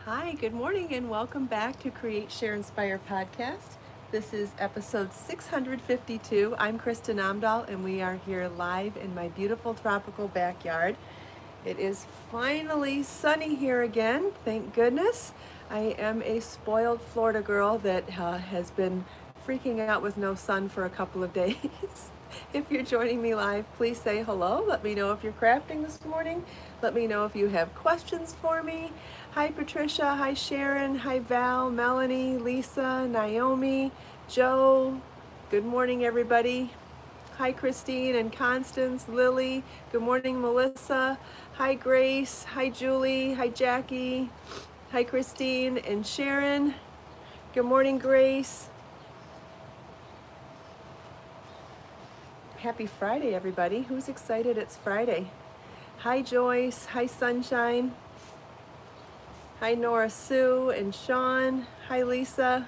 Hi, good morning, and welcome back to Create, Share, Inspire podcast. This is episode 652. I'm Kristin Omdahl, and we are here live in my beautiful tropical backyard. It is finally sunny here again, thank goodness. I am a spoiled Florida girl that has been freaking out with no sun for a couple of days. If you're joining me live, please say hello. Let me know if you're crafting this morning. Let me know if you have questions for me. Hi Patricia, hi Sharon, hi Val, Melanie, Lisa, Naomi, Joe. Good morning everybody. Hi Christine and Constance, Lily. Good morning Melissa. Hi Grace, hi Julie, hi Jackie. Hi Christine and Sharon. Good morning Grace. Happy Friday, everybody. Who's excited it's Friday? Hi, Joyce. Hi, Sunshine. Hi, Nora Sue and Sean. Hi, Lisa.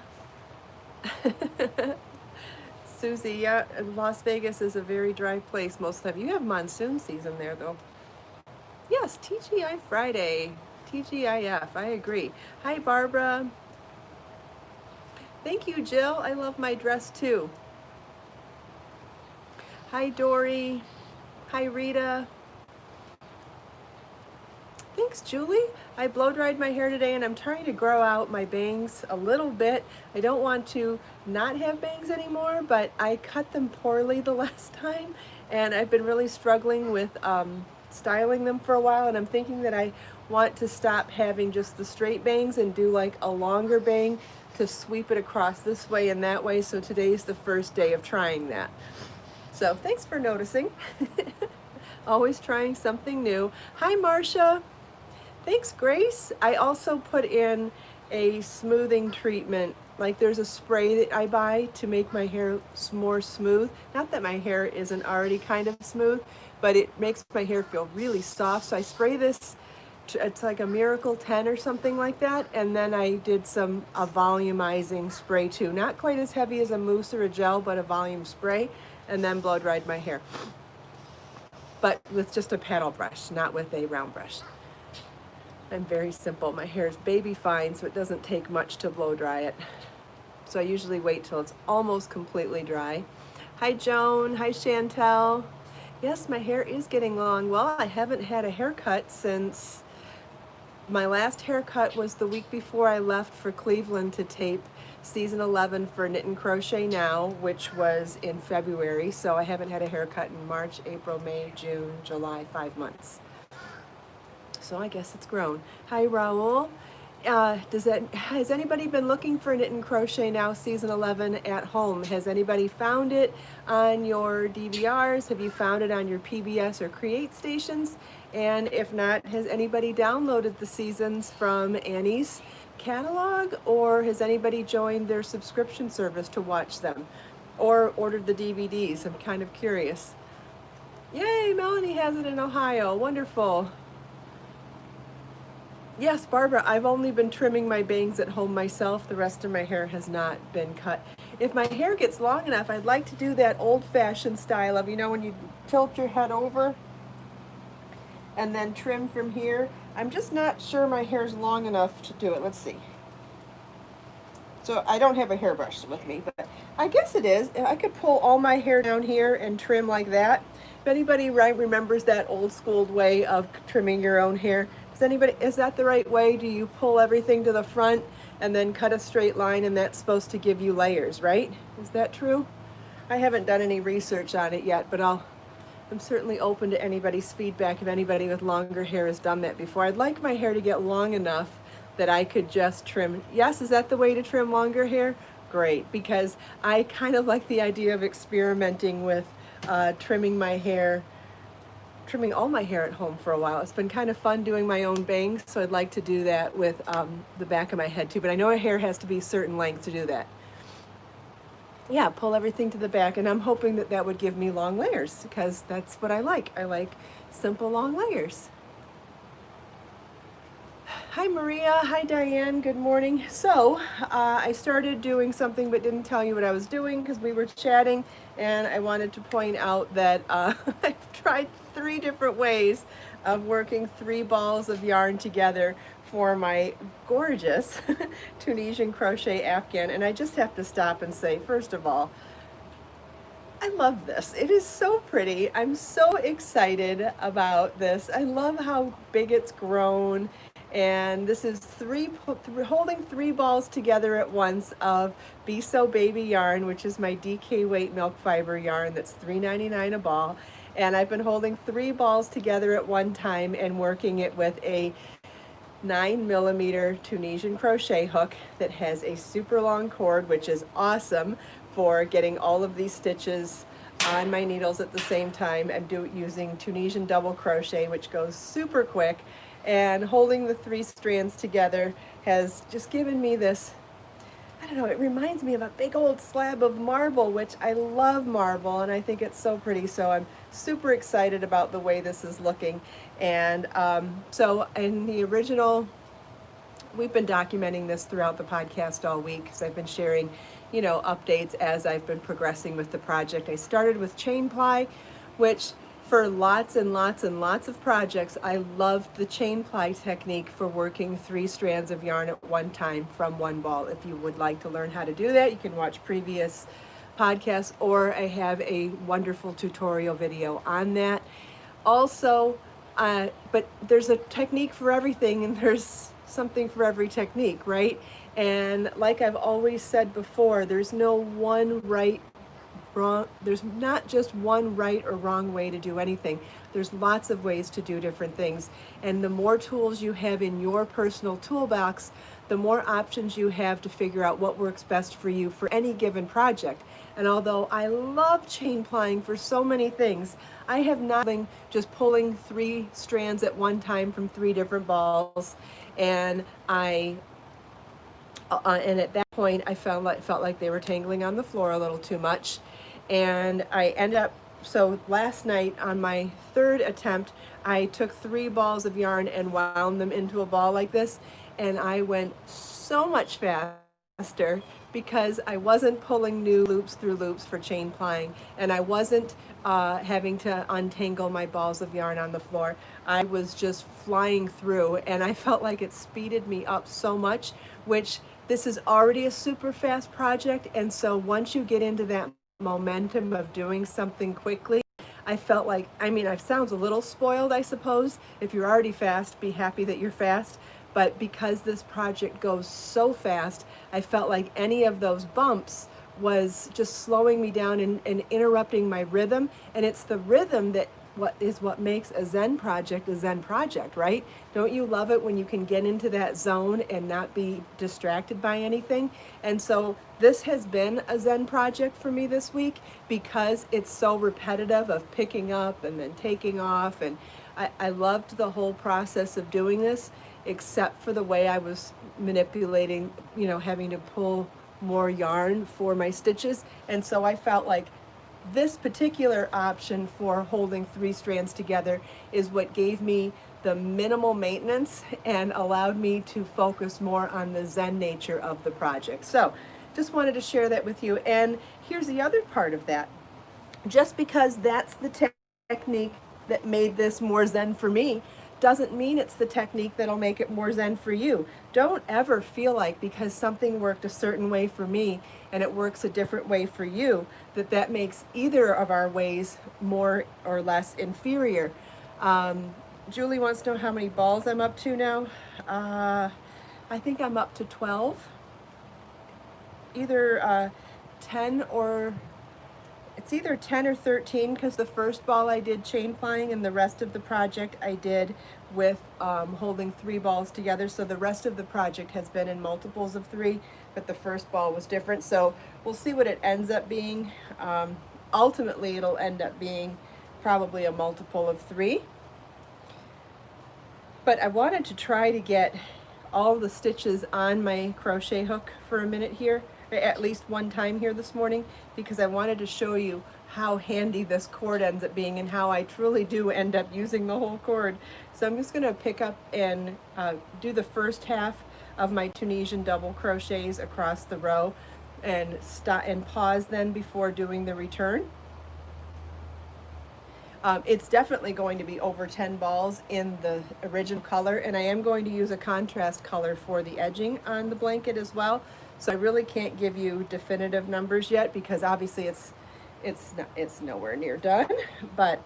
Susie, yeah, Las Vegas is a very dry place most of the time. You have monsoon season there, though. Yes, TGI Friday. TGIF, I agree. Hi, Barbara. Thank you, Jill. I love my dress, too. Hi, Dory. Hi, Rita. Thanks, Julie. I blow dried my hair today and I'm trying to grow out my bangs a little bit. I don't want to not have bangs anymore, but I cut them poorly the last time and I've been really struggling with styling them for a while, and I'm thinking that I want to stop having just the straight bangs and do like a longer bang to sweep it across this way and that way. So today's the first day of trying that. So thanks for noticing. Always trying something new. Hi, Marcia. Thanks, Grace. I also put in a smoothing treatment. Like there's a spray that I buy to make my hair more smooth. Not that my hair isn't already kind of smooth, but it makes my hair feel really soft. So I spray this, it's like a Miracle 10 or something like that. And then I did a volumizing spray too. Not quite as heavy as a mousse or a gel, but a volume spray. And then blow dried my hair. But with just a paddle brush, not with a round brush. I'm very simple. My hair is baby fine, so it doesn't take much to blow dry it. So I usually wait till it's almost completely dry. Hi, Joan. Hi, Chantel. Yes, my hair is getting long. Well, I haven't had a haircut since my last haircut was the week before I left for Cleveland to tape season 11 for Knit and Crochet Now, which was in February. So I haven't had a haircut in March, April, May, June, July, 5 months. So I guess it's grown. Hi, Raul. Has anybody been looking for Knit and Crochet Now season 11 at home? Has anybody found it on your DVRs? Have you found it on your PBS or Create stations? And if not, has anybody downloaded the seasons from Annie's catalog, or has anybody joined their subscription service to watch them or ordered the DVDs? I'm kind of curious. Yay, Melanie has it in Ohio. Wonderful. Yes, Barbara, I've only been trimming my bangs at home myself. The rest of my hair has not been cut. If my hair gets long enough, I'd like to do that old-fashioned style of, when you tilt your head over and then trim from here. I'm just not sure my hair's long enough to do it. Let's see. So I don't have a hairbrush with me, but I guess it is. I could pull all my hair down here and trim like that. If anybody remembers that old school way of trimming your own hair, is that the right way? Do you pull everything to the front and then cut a straight line, and that's supposed to give you layers, right? Is that true? I haven't done any research on it yet, but I'm certainly open to anybody's feedback if anybody with longer hair has done that before. I'd like my hair to get long enough that I could just trim. Yes, is that the way to trim longer hair? Great, because I kind of like the idea of experimenting with trimming all my hair at home for a while. It's been kind of fun doing my own bangs, so I'd like to do that with the back of my head too, but I know a hair has to be a certain length to do that. Yeah, pull everything to the back, and I'm hoping that that would give me long layers, because that's what I like. I like simple long layers. Hi Maria, hi Diane, good morning. So I started doing something but didn't tell you what I was doing because we were chatting, and I wanted to point out that I've tried 3 different ways of working 3 balls of yarn together for my gorgeous Tunisian crochet afghan. And I just have to stop and say, first of all, I love this. It is so pretty. I'm so excited about this. I love how big it's grown. And this is holding 3 balls together at once of Be So Baby yarn, which is my DK weight milk fiber yarn that's $3.99 a ball. And I've been holding 3 balls together at one time and working it with a 9mm Tunisian crochet hook that has a super long cord, which is awesome for getting all of these stitches on my needles at the same time. I'm using Tunisian double crochet, which goes super quick, and holding the 3 strands together has just given me this, I don't know, it reminds me of a big old slab of marble, which I love marble and I think it's so pretty. So I'm super excited about the way this is looking. And so in the original, we've been documenting this throughout the podcast all week because I've been sharing, you know, updates as I've been progressing with the project. I started with chain ply, which for lots and lots and lots of projects, I loved the chain ply technique for working 3 strands of yarn at one time from one ball. If you would like to learn how to do that, you can watch previous podcasts, or I have a wonderful tutorial video on that. Also, but there's a technique for everything, and there's something for every technique, right? And like I've always said before, there's no one right, wrong, there's not just one right or wrong way to do anything. There's lots of ways to do different things. And the more tools you have in your personal toolbox, the more options you have to figure out what works best for you for any given project. And although I love chain plying for so many things, I have nothing just pulling 3 strands at one time from 3 different balls. And and at that point, I felt like they were tangling on the floor a little too much. And I ended up, so last night on my 3rd attempt, I took 3 balls of yarn and wound them into a ball like this. And I went so much faster because I wasn't pulling new loops through loops for chain plying, and I wasn't having to untangle my balls of yarn on the floor. I was just flying through, and I felt like it speeded me up so much, which this is already a super fast project. And so once you get into that momentum of doing something quickly, I felt like, I mean, it sounds a little spoiled, I suppose. If you're already fast, be happy that you're fast. But because this project goes so fast, I felt like any of those bumps was just slowing me down and interrupting my rhythm. And it's the rhythm that what makes a Zen project, right? Don't you love it when you can get into that zone and not be distracted by anything? And so this has been a Zen project for me this week because it's so repetitive of picking up and then taking off. And I loved the whole process of doing this, except for the way I was manipulating, you know, having to pull more yarn for my stitches. And so I felt like this particular option for holding 3 strands together is what gave me the minimal maintenance and allowed me to focus more on the Zen nature of the project. So just wanted to share that with you. And here's the other part of that. Just because that's the technique that made this more Zen for me doesn't mean it's the technique that'll make it more Zen for you. Don't ever feel like because something worked a certain way for me and it works a different way for you, that makes either of our ways more or less inferior. Julie wants to know how many balls I'm up to now. I think I'm up to 12. Either 10 or it's either 10 or 13, because the first ball I did chain plying and the rest of the project I did with holding 3 balls together. So the rest of the project has been in multiples of 3, but the first ball was different. So we'll see what it ends up being. Ultimately, it'll end up being probably a multiple of 3. But I wanted to try to get all the stitches on my crochet hook for a minute here, at least one time here this morning, because I wanted to show you how handy this cord ends up being and how I truly do end up using the whole cord. So I'm just going to pick up and do the first half of my Tunisian double crochets across the row and stop and pause then before doing the return. It's definitely going to be over 10 balls in the original color, and I am going to use a contrast color for the edging on the blanket as well. So I really can't give you definitive numbers yet because obviously it's nowhere near done, but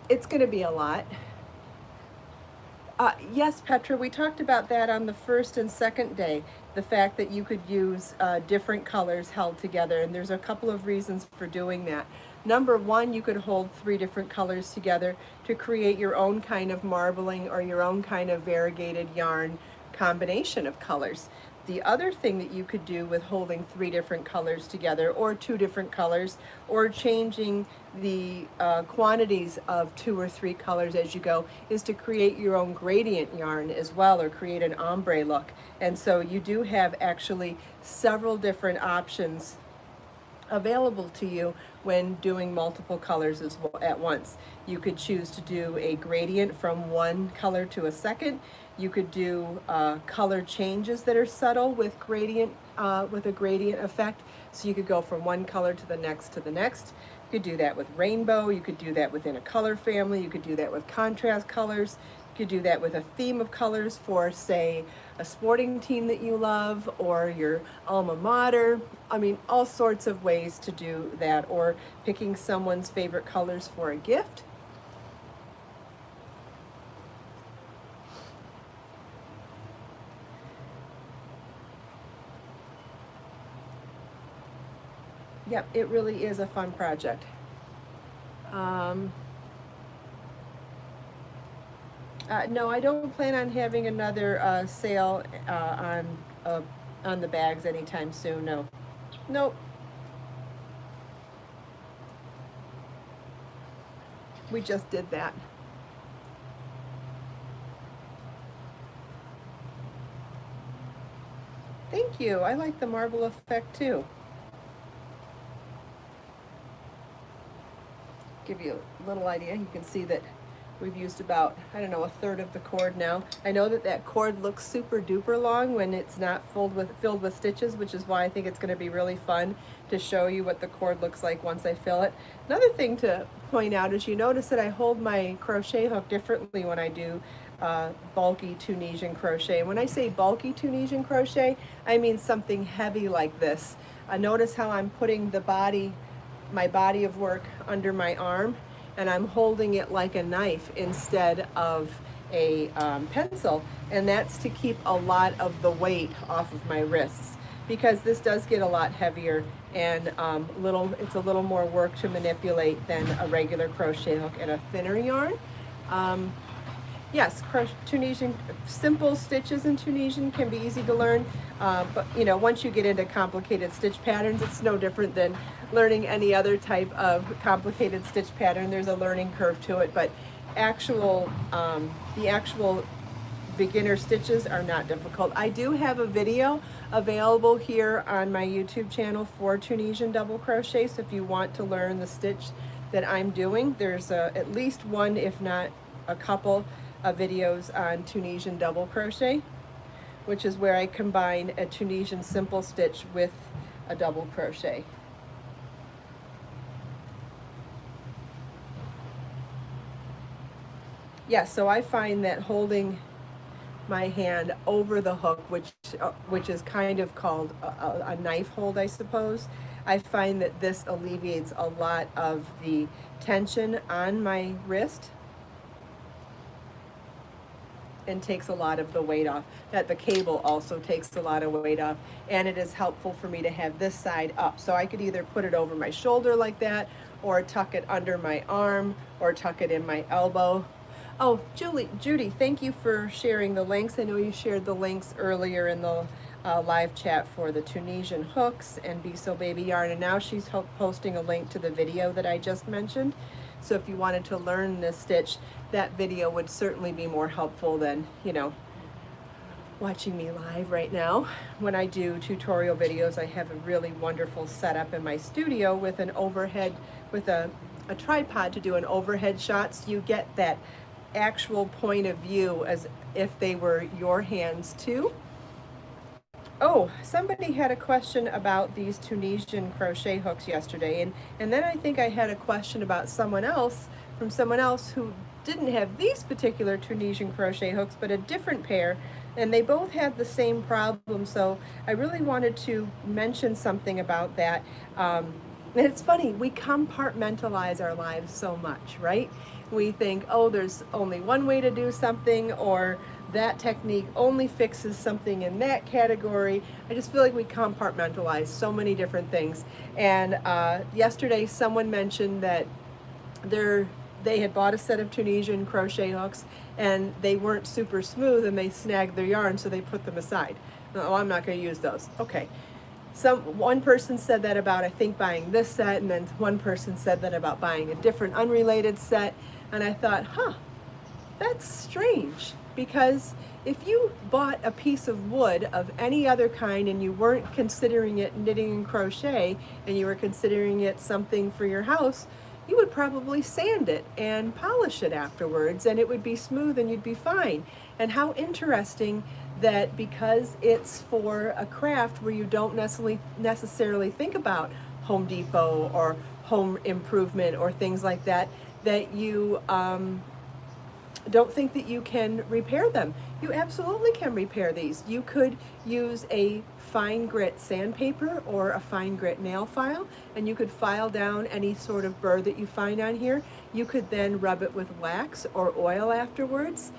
it's going to be a lot. Yes, Petra, we talked about that on the first and second day, the fact that you could use different colors held together, and there's a couple of reasons for doing that. Number one, you could hold 3 different colors together to create your own kind of marbling or your own kind of variegated yarn combination of colors. The other thing that you could do with holding 3 different colors together, or 2 different colors, or changing the quantities of 2 or 3 colors as you go, is to create your own gradient yarn as well, or create an ombre look. And so you do have actually several different options available to you when doing multiple colors at once. You could choose to do a gradient from one color to a second. You could do color changes that are subtle with a gradient effect. So you could go from one color to the next to the next. You could do that with rainbow. You could do that within a color family. You could do that with contrast colors. You could do that with a theme of colors for, say, a sporting team that you love or your alma mater. I mean, all sorts of ways to do that, or picking someone's favorite colors for a gift. Yep, it really is a fun project. No, I don't plan on having another sale on the bags anytime soon. No, nope. We just did that. Thank you. I like the marble effect too. Give you a little idea. You can see that we've used about, I don't know, a third of the cord now. I know that that cord looks super duper long when it's not filled with stitches, which is why I think it's going to be really fun to show you what the cord looks like once I fill it. Another thing to point out is you notice that I hold my crochet hook differently when I do bulky Tunisian crochet. And when I say bulky Tunisian crochet, I mean something heavy like this. Notice how I'm putting my body of work under my arm, and I'm holding it like a knife instead of a pencil, and that's to keep a lot of the weight off of my wrists, because this does get a lot heavier and it's a little more work to manipulate than a regular crochet hook and a thinner yarn. Yes, Tunisian, simple stitches in Tunisian can be easy to learn, but you know, once you get into complicated stitch patterns, it's no different than learning any other type of complicated stitch pattern. There's a learning curve to it, but the actual beginner stitches are not difficult. I do have a video available here on my YouTube channel for Tunisian double crochet, so if you want to learn the stitch that I'm doing, there's at least one, if not a couple, of videos on Tunisian double crochet, which is where I combine a Tunisian simple stitch with a double crochet. Yeah, so I find that holding my hand over the hook, which is kind of called a knife hold, I suppose, I find that this alleviates a lot of the tension on my wrist and takes a lot of the weight off. That the cable also takes a lot of weight off, and it is helpful for me to have this side up. So I could either put it over my shoulder like that, or tuck it under my arm, or tuck it in my elbow. Oh, Judy, thank you for sharing the links. I know you shared the links earlier in the live chat for the Tunisian hooks and Be So Baby yarn, and now she's posting a link to the video that I just mentioned. So if you wanted to learn this stitch, that video would certainly be more helpful than, you know, watching me live right now. When I do tutorial videos, I have a really wonderful setup in my studio with an overhead, with a tripod to do an overhead shot, so you get that actual point of view as if they were your hands too. Oh, somebody had a question about these Tunisian crochet hooks yesterday, and then I think I had a question about someone else, from someone else who didn't have these particular Tunisian crochet hooks, but a different pair, and they both had the same problem, so I really wanted to mention something about that. And it's funny, we compartmentalize our lives so much, right? We think, oh, there's only one way to do something, or that technique only fixes something in that category. I just feel like we compartmentalize so many different things. And yesterday, someone mentioned that they had bought a set of Tunisian crochet hooks and they weren't super smooth and they snagged their yarn, so they put them aside. Oh, I'm not going to use those. Okay. One person said that about, I think, buying this set, and then one person said that about buying a different unrelated set. And I thought, huh, that's strange, because if you bought a piece of wood of any other kind and you weren't considering it knitting and crochet and you were considering it something for your house, you would probably sand it and polish it afterwards and it would be smooth and you'd be fine. And how interesting that because it's for a craft where you don't necessarily think about Home Depot or home improvement or things like that, that you don't think that you can repair them. You absolutely can repair these. You could use a fine grit sandpaper or a fine grit nail file, and you could file down any sort of burr that you find on here. You could then rub it with wax or oil afterwards.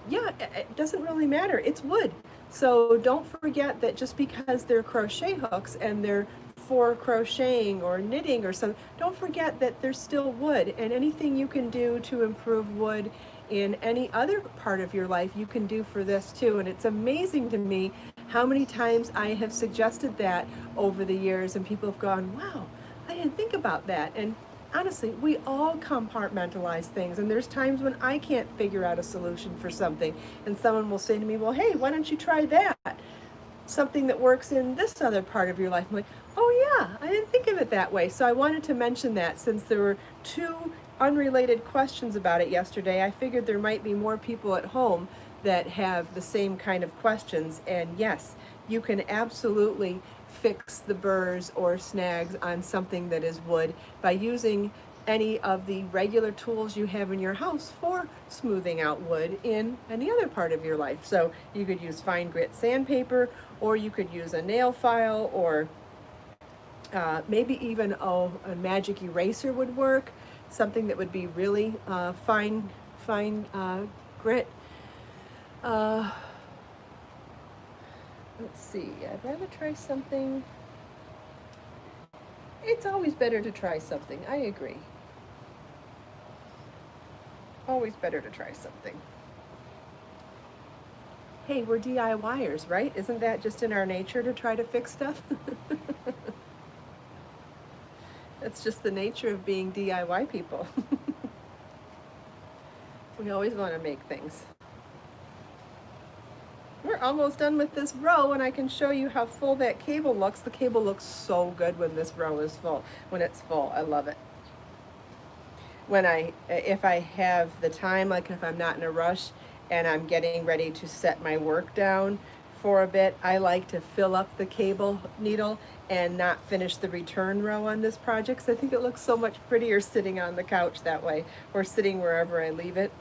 Yeah, it doesn't really matter. It's wood. So don't forget that just because they're crochet hooks and they're for crocheting or knitting or something, don't forget that there's still wood, and anything you can do to improve wood in any other part of your life, you can do for this too. And it's amazing to me how many times I have suggested that over the years and people have gone, wow, I didn't think about that. And honestly, we all compartmentalize things, and there's times when I can't figure out a solution for something and someone will say to me, well, hey, why don't you try that? Something that works in this other part of your life. I'm like, oh yeah, I didn't think of it that way. So I wanted to mention that since there were two unrelated questions about it yesterday. I figured there might be more people at home that have the same kind of questions. And yes, you can absolutely fix the burrs or snags on something that is wood by using any of the regular tools you have in your house for smoothing out wood in any other part of your life. So you could use fine grit sandpaper, or you could use a nail file, or maybe even a magic eraser would work, something that would be really fine grit. Let's see, I'd rather try something. It's always better to try something, I agree. Always better to try something. Hey, we're DIYers, right? Isn't that just in our nature to try to fix stuff? That's just the nature of being DIY people. We always want to make things. We're almost done with this row, and I can show you how full that cable looks. The cable looks so good when this row is full. When it's full, I love it. If I have the time, like if I'm not in a rush and I'm getting ready to set my work down for a bit, I like to fill up the cable needle and not finish the return row on this project, because I think it looks so much prettier sitting on the couch that way, or sitting wherever I leave it.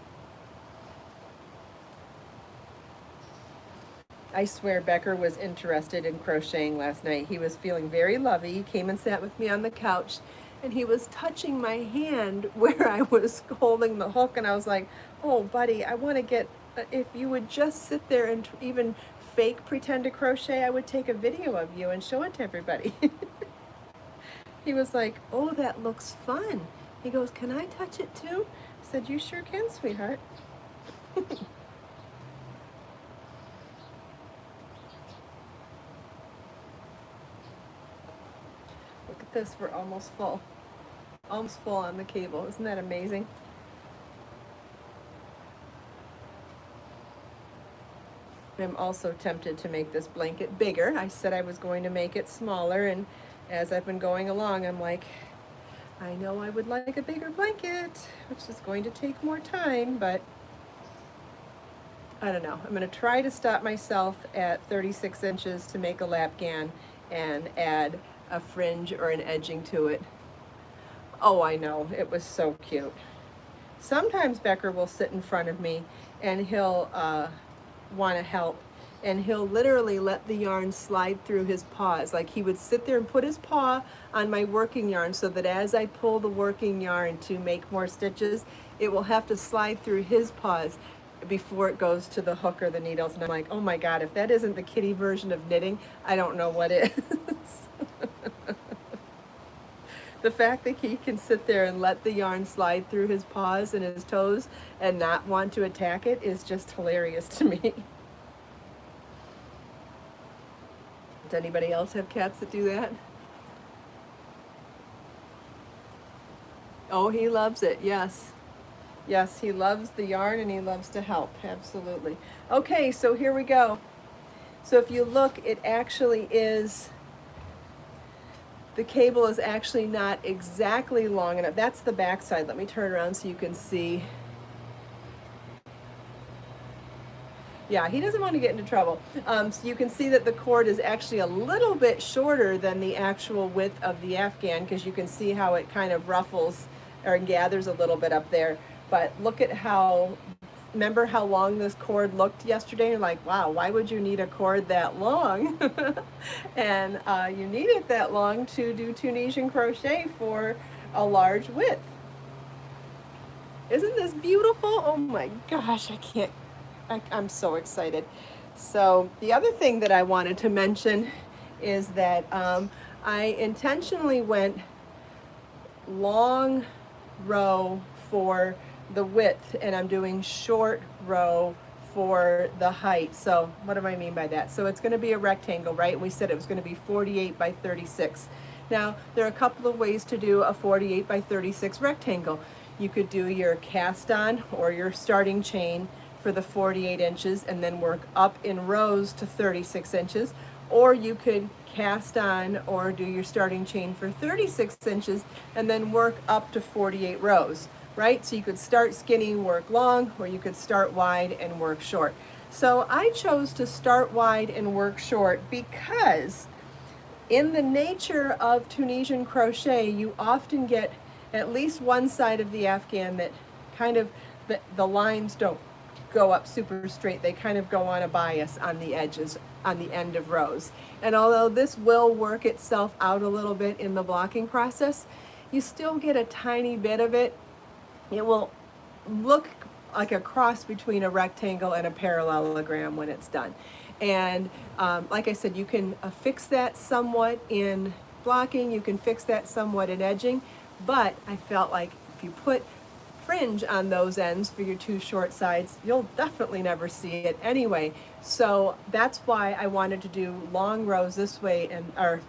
I swear Becker was interested in crocheting last night. He was feeling very lovey. He came and sat with me on the couch, and he was touching my hand where I was holding the hook, and I was like, oh, buddy, I want to get, if you would just sit there and even fake pretend to crochet, I would take a video of you and show it to everybody. He was like, oh, that looks fun. He goes, can I touch it too? I said, you sure can, sweetheart. This, we're almost full on the cable. Isn't that amazing? I'm also tempted to make this blanket bigger. I said I was going to make it smaller, and as I've been going along, I'm like, I know I would like a bigger blanket, which is going to take more time, but I don't know. I'm going to try to stop myself at 36 inches to make a lapgan and add a fringe or an edging to it. Oh, I know. It was so cute. Sometimes Becker will sit in front of me and he'll want to help, and he'll literally let the yarn slide through his paws. Like he would sit there and put his paw on my working yarn so that as I pull the working yarn to make more stitches, it will have to slide through his paws before it goes to the hook or the needles. And I'm like, oh my God, if that isn't the kitty version of knitting, I don't know what is. The fact that he can sit there and let the yarn slide through his paws and his toes and not want to attack it is just hilarious to me. Does anybody else have cats that do that? Oh, he loves it, yes. Yes, he loves the yarn and he loves to help, absolutely. Okay, so here we go. So if you look, it actually is, the cable is actually not exactly long enough. That's the back side. Let me turn around so you can see. Yeah, he doesn't want to get into trouble. So you can see that the cord is actually a little bit shorter than the actual width of the Afghan, because you can see how it kind of ruffles or gathers a little bit up there. But look at how, remember how long this cord looked yesterday? You're like, wow, why would you need a cord that long? And you need it that long to do Tunisian crochet for a large width. Isn't this beautiful? Oh my gosh, I'm so excited. So the other thing that I wanted to mention is that I intentionally went long row for the width, and I'm doing short row for the height. So what do I mean by that? So it's going to be a rectangle, right? We said it was going to be 48 by 36. Now there are a couple of ways to do a 48 by 36 rectangle. You could do your cast on or your starting chain for the 48 inches and then work up in rows to 36 inches, or you could cast on or do your starting chain for 36 inches and then work up to 48 rows. Right? So you could start skinny, work long, or you could start wide and work short. So I chose to start wide and work short because in the nature of Tunisian crochet, you often get at least one side of the Afghan that kind of, the lines don't go up super straight. They kind of go on a bias on the edges, on the end of rows. And although this will work itself out a little bit in the blocking process, you still get a tiny bit of it. It will look like a cross between a rectangle and a parallelogram when it's done. And like I said, you can fix that somewhat in blocking, you can fix that somewhat in edging, but I felt like if you put fringe on those ends for your two short sides, you'll definitely never see it anyway. So that's why I wanted to do long rows this way, and or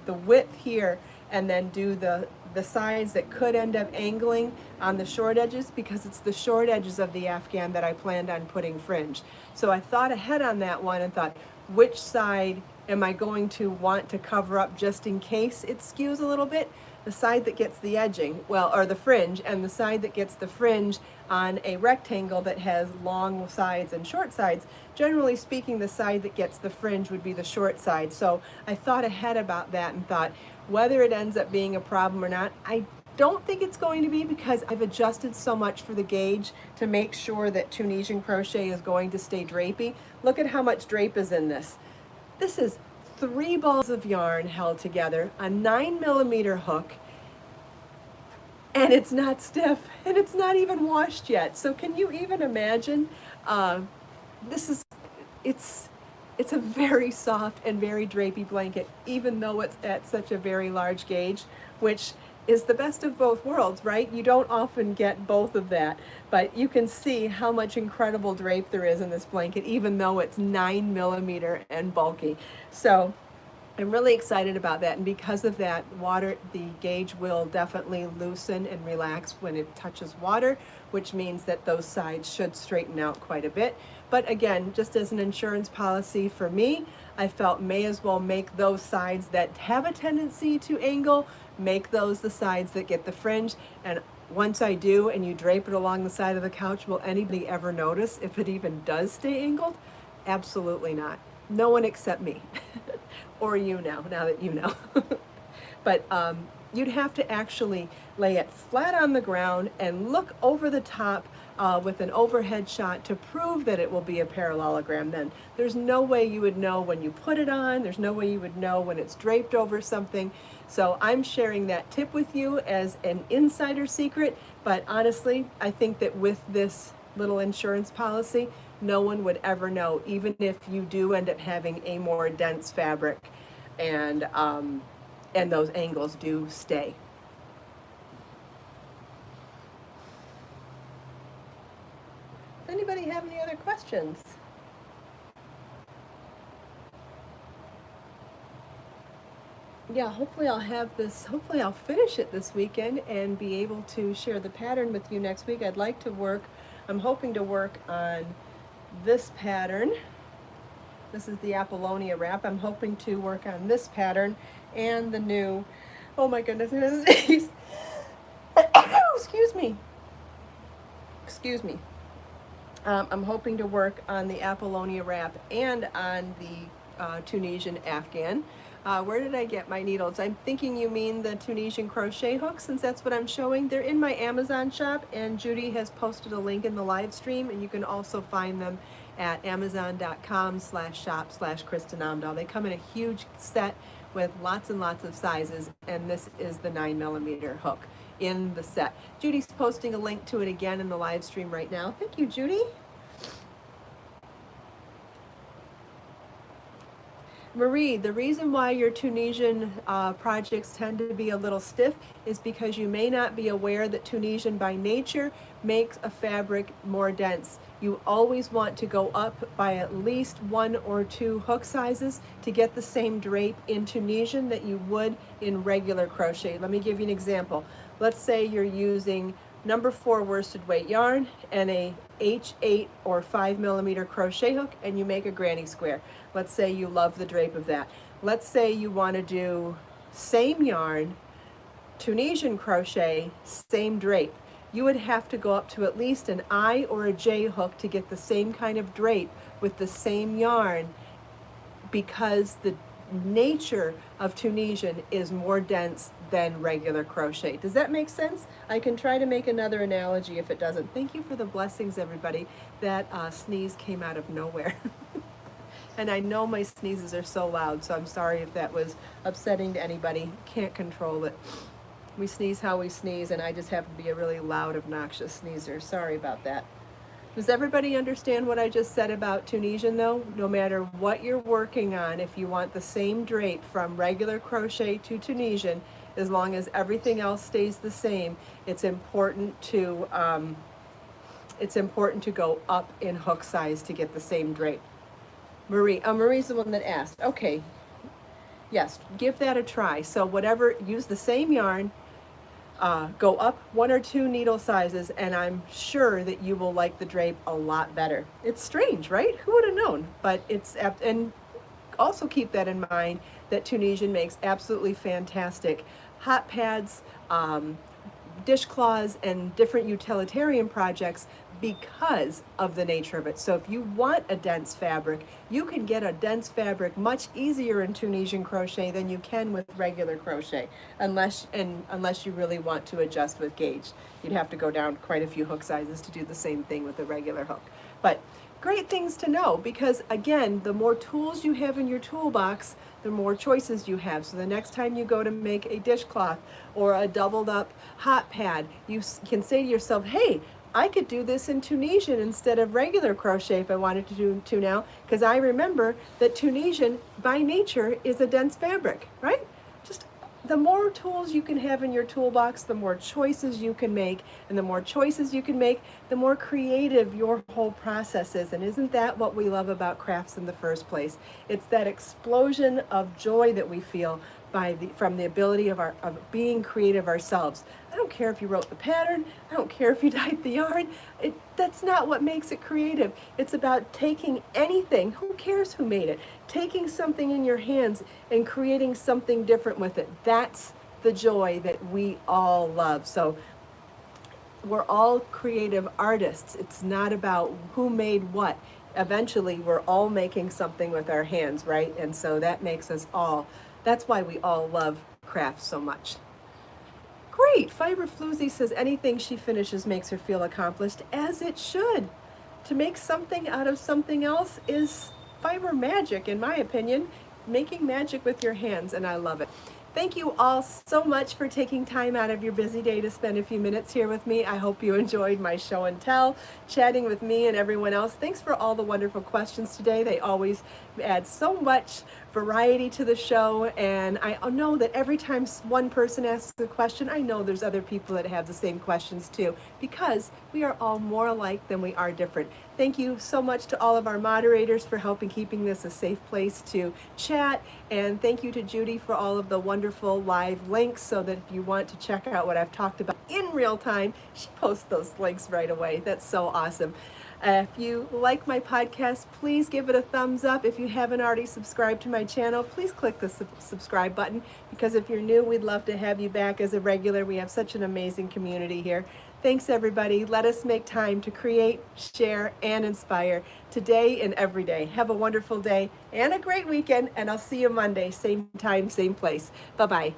the width here, and then do the sides that could end up angling on the short edges, because it's the short edges of the Afghan that I planned on putting fringe. So I thought ahead on that one and thought, which side am I going to want to cover up just in case it skews a little bit? The side that gets the edging, well, or the fringe, and the side that gets the fringe on a rectangle that has long sides and short sides. Generally speaking, the side that gets the fringe would be the short side. So I thought ahead about that and thought, whether it ends up being a problem or not, I don't think it's going to be, because I've adjusted so much for the gauge to make sure that Tunisian crochet is going to stay drapey. Look at how much drape is in this. This is 3 balls of yarn held together, a 9mm hook, and it's not stiff, and it's not even washed yet. So can you even imagine? It's a very soft and very drapey blanket, even though it's at such a very large gauge, which is the best of both worlds, right? You don't often get both of that, but you can see how much incredible drape there is in this blanket, even though it's 9mm and bulky. So I'm really excited about that, and because of that, the gauge will definitely loosen and relax when it touches water, which means that those sides should straighten out quite a bit. But again, just as an insurance policy for me, I felt may as well make those sides that have a tendency to angle, make those the sides that get the fringe, and once I do and you drape it along the side of the couch, will anybody ever notice if it even does stay angled? Absolutely not. No one except me. Or you now that you know. But you'd have to actually lay it flat on the ground and look over the top with an overhead shot to prove that it will be a parallelogram. Then there's no way you would know when you put it on. There's no way you would know when it's draped over something. So I'm sharing that tip with you as an insider secret, but honestly, I think that with this little insurance policy, no one would ever know, even if you do end up having a more dense fabric and those angles do stay. Does anybody have any other questions? Yeah, hopefully I'll finish it this weekend and be able to share the pattern with you next week. I'm hoping to work on this pattern. This is the Apollonia wrap. I'm hoping to work on this pattern and the new, oh my goodness, excuse me. I'm hoping to work on the Apollonia wrap and on the Tunisian Afghan. Where did I get my needles? I'm thinking you mean the Tunisian crochet hooks, since that's what I'm showing. They're in my Amazon shop, and Judy has posted a link in the live stream, and you can also find them at amazon.com/shop/Kristin Omdahl. They come in a huge set with lots and lots of sizes, and this is the 9mm hook in the set. Judy's posting a link to it again in the live stream right now. Thank you, Judy. Marie, the reason why your Tunisian projects tend to be a little stiff is because you may not be aware that Tunisian by nature makes a fabric more dense. You always want to go up by at least 1 or 2 hook sizes to get the same drape in Tunisian that you would in regular crochet. Let me give you an example. Let's say you're using number 4 worsted weight yarn and a H8 or 5mm crochet hook, and you make a granny square. Let's say you love the drape of that. Let's say you want to do same yarn, Tunisian crochet, same drape. You would have to go up to at least an I or a J hook to get the same kind of drape with the same yarn, because the nature of Tunisian is more dense than regular crochet. Does that make sense? I can try to make another analogy if it doesn't. Thank you for the blessings, everybody. That sneeze came out of nowhere. And I know my sneezes are so loud, so I'm sorry if that was upsetting to anybody. Can't control it. We sneeze how we sneeze, and I just happen to be a really loud, obnoxious sneezer. Sorry about that. Does everybody understand what I just said about Tunisian though? No matter what you're working on, if you want the same drape from regular crochet to Tunisian, as long as everything else stays the same, it's important to go up in hook size to get the same drape. Marie's the one that asked. Okay, yes, give that a try. So use the same yarn, go up 1 or 2 needle sizes, and I'm sure that you will like the drape a lot better. It's strange, right? Who would have known? But and also keep that in mind that Tunisian makes absolutely fantastic hot pads, dishcloths, and different utilitarian projects because of the nature of it. So if you want a dense fabric, you can get a dense fabric much easier in Tunisian crochet than you can with regular crochet, unless you really want to adjust with gauge. You'd have to go down quite a few hook sizes to do the same thing with a regular hook. But great things to know, because again, the more tools you have in your toolbox, the more choices you have. So the next time you go to make a dishcloth or a doubled up hot pad, you can say to yourself, hey, I could do this in Tunisian instead of regular crochet if I wanted to do to now, because I remember that Tunisian by nature is a dense fabric, right? Just the more tools you can have in your toolbox, the more choices you can make, and the more choices you can make, the more creative your whole process is. And isn't that what we love about crafts in the first place? It's that explosion of joy that we feel from the ability of being creative ourselves. I don't care if you wrote the pattern, I don't care if you dyed the yarn, that's not what makes it creative. It's about taking anything, who cares who made it, taking something in your hands and creating something different with it. That's the joy that we all love. So we're all creative artists. It's not about who made what. Eventually, we're all making something with our hands, right? And so that makes us all, that's why we all love crafts so much. Great. Fiber Floozy says anything she finishes makes her feel accomplished, as it should. To make something out of something else is fiber magic, in my opinion. Making magic with your hands, and I love it. Thank you all so much for taking time out of your busy day to spend a few minutes here with me. I hope you enjoyed my show and tell, chatting with me and everyone else. Thanks for all the wonderful questions today. They always add so much variety to the show, and I know that every time one person asks a question, I know there's other people that have the same questions too, because we are all more alike than we are different. Thank you so much to all of our moderators for helping keeping this a safe place to chat, and thank you to Judy for all of the wonderful live links, so that if you want to check out what I've talked about in real time, she posts those links right away. That's so awesome. If you like my podcast, please give it a thumbs up. If you haven't already subscribed to my channel, please click the subscribe button, because if you're new, we'd love to have you back as a regular. We have such an amazing community here. Thanks, everybody. Let us make time to create, share, and inspire today and every day. Have a wonderful day and a great weekend, and I'll see you Monday, same time, same place. Bye-bye.